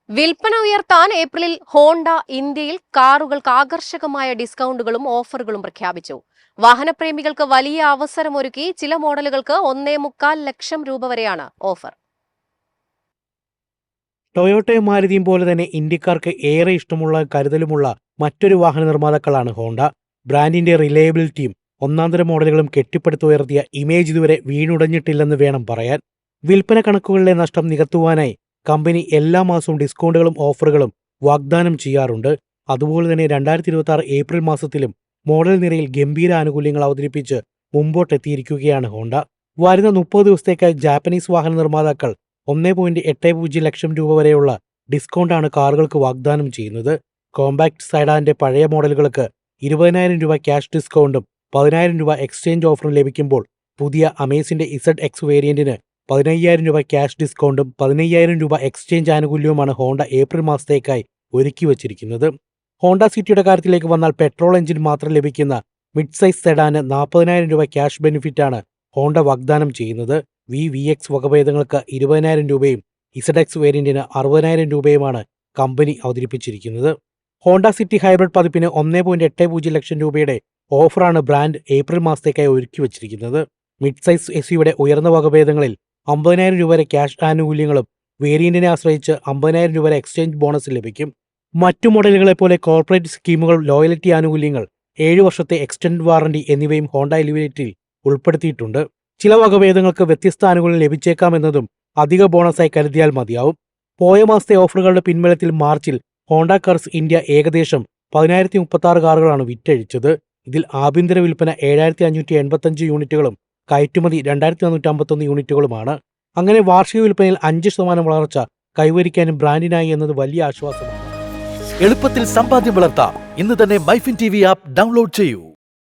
വിൽപ്പന ഉയർത്താൻ ഏപ്രിലിൽ ഹോണ്ട ഇന്ത്യയിൽ കാറുകൾക്ക് ആകർഷകമായ ഡിസ്കൗണ്ടുകളും ഓഫറുകളും പ്രഖ്യാപിച്ചു. വാഹനപ്രേമികൾക്ക് വലിയ അവസരമൊരുക്കി ചില മോഡലുകൾക്ക് 1.25 ലക്ഷം രൂപ വരെയാണ് ഓഫർ. ടൊയോട്ടയും മാരുതിയും പോലെ തന്നെ ഇന്ത്യക്കാർക്ക് ഏറെ ഇഷ്ടമുള്ള കരുതലുമുള്ള മറ്റൊരു വാഹന നിർമ്മാതാക്കളാണ് ഹോണ്ട. ബ്രാൻഡിന്റെ റിലയബിലിറ്റിയും ഒന്നാന്തര മോഡലുകളും കെട്ടിപ്പടുത്തുയർത്തിയ ഇമേജ് ഇതുവരെ വീണുടഞ്ഞിട്ടില്ലെന്ന് വേണം പറയാൻ. വിൽപ്പന കണക്കുകളിലെ നഷ്ടം നികത്തുവാനായി കമ്പനി എല്ലാ മാസവും ഡിസ്കൗണ്ടുകളും ഓഫറുകളും വാഗ്ദാനം ചെയ്യാറുണ്ട്. അതുപോലെ തന്നെ 2026 ഏപ്രിൽ മാസത്തിലും മോഡൽ നിരയിൽ ഗംഭീര ആനുകൂല്യങ്ങൾ അവതരിപ്പിച്ച് മുമ്പോട്ടെത്തിയിരിക്കുകയാണ് ഹോണ്ട. വരുന്ന 30 ദിവസത്തേക്കായി ജാപ്പനീസ് വാഹന നിർമ്മാതാക്കൾ 1.80 ലക്ഷം രൂപ വരെയുള്ള ഡിസ്കൗണ്ടാണ് കാറുകൾക്ക് വാഗ്ദാനം ചെയ്യുന്നത്. കോമ്പാക്ട് സെഡാന്റെ പഴയ മോഡലുകൾക്ക് 20,000 രൂപ ക്യാഷ് ഡിസ്കൗണ്ടും 10,000 രൂപ എക്സ്ചേഞ്ച് ഓഫറും ലഭിക്കുമ്പോൾ പുതിയ അമേസിന്റെ ZX വേരിയന്റിന് 15,000 രൂപ ക്യാഷ് ഡിസ്കൗണ്ടും 15,000 രൂപ എക്സ്ചേഞ്ച് ആനുകൂല്യവുമാണ് ഹോണ്ട ഏപ്രിൽ മാസത്തേക്കായി ഒരുക്കി വച്ചിരിക്കുന്നത്. ഹോണ്ട സിറ്റിയുടെ കാര്യത്തിലേക്ക് വന്നാൽ പെട്രോൾ എഞ്ചിൻ മാത്രം ലഭിക്കുന്ന മിഡ് സൈസ് സെഡാന് 40,000 രൂപ ക്യാഷ് ബെനിഫിറ്റാണ് ഹോണ്ട വാഗ്ദാനം ചെയ്യുന്നത്. VX വകഭേദങ്ങൾക്ക് 20,000 രൂപയും ZX വേരിയന്റിന് 60,000 രൂപയുമാണ് കമ്പനി അവതരിപ്പിച്ചിരിക്കുന്നത്. ഹോണ്ട സിറ്റി ഹൈബ്രിഡ് പതിപ്പിന് 1.80 ലക്ഷം രൂപയുടെ ഓഫറാണ് ബ്രാൻഡ് ഏപ്രിൽ മാസത്തേക്കായി ഒരുക്കി വച്ചിരിക്കുന്നത്. മിഡ് സൈസ് SUV ഉയർന്ന വകഭേദങ്ങളിൽ 50,000 രൂപ വരെ ക്യാഷ് ആനുകൂല്യങ്ങളും വേരിയന്റിനെ ആശ്രയിച്ച് 50,000 രൂപ വരെ എക്സ്ചേഞ്ച് ബോണസ് ലഭിക്കും. മറ്റു മോഡലുകളെപ്പോലെ കോർപ്പറേറ്റ് സ്കീമുകൾ, ലോയൽറ്റി ആനുകൂല്യങ്ങൾ, 7 വർഷത്തെ എക്സ്റ്റൻഡ് വാറണ്ടി എന്നിവയും ഹോണ്ട എലിവേറ്ററിൽ ഉൾപ്പെടുത്തിയിട്ടുണ്ട്. ചില വകഭേദങ്ങൾക്ക് വ്യത്യസ്ത ആനുകൂല്യം ലഭിച്ചേക്കാമെന്നതും അധിക ബോണസായി കരുതിയാൽ മതിയാവും. പോയ മാസത്തെ ഓഫറുകളുടെ പിൻബലത്തിൽ മാർച്ചിൽ ഹോണ്ട കാർസ് ഇന്ത്യ ഏകദേശം 10,036 കാറുകളാണ് വിറ്റഴിച്ചത്. ഇതിൽ ആഭ്യന്തര വിൽപ്പന 7,585 യൂണിറ്റുകളും കയറ്റുമതി 2,451 യൂണിറ്റുകളുമാണ്. അങ്ങനെ വാർഷിക വിൽപ്പനയിൽ 5% വളർച്ച കൈവരിക്കാനും ബ്രാൻഡിനായി എന്നത് വലിയ ആശ്വാസമാണ്. എളുപ്പത്തിൽ സമ്പാദ്യം വളർത്താം. ഇന്ന് തന്നെ മൈഫിൻ TV ആപ്പ് ഡൗൺലോഡ് ചെയ്യൂ.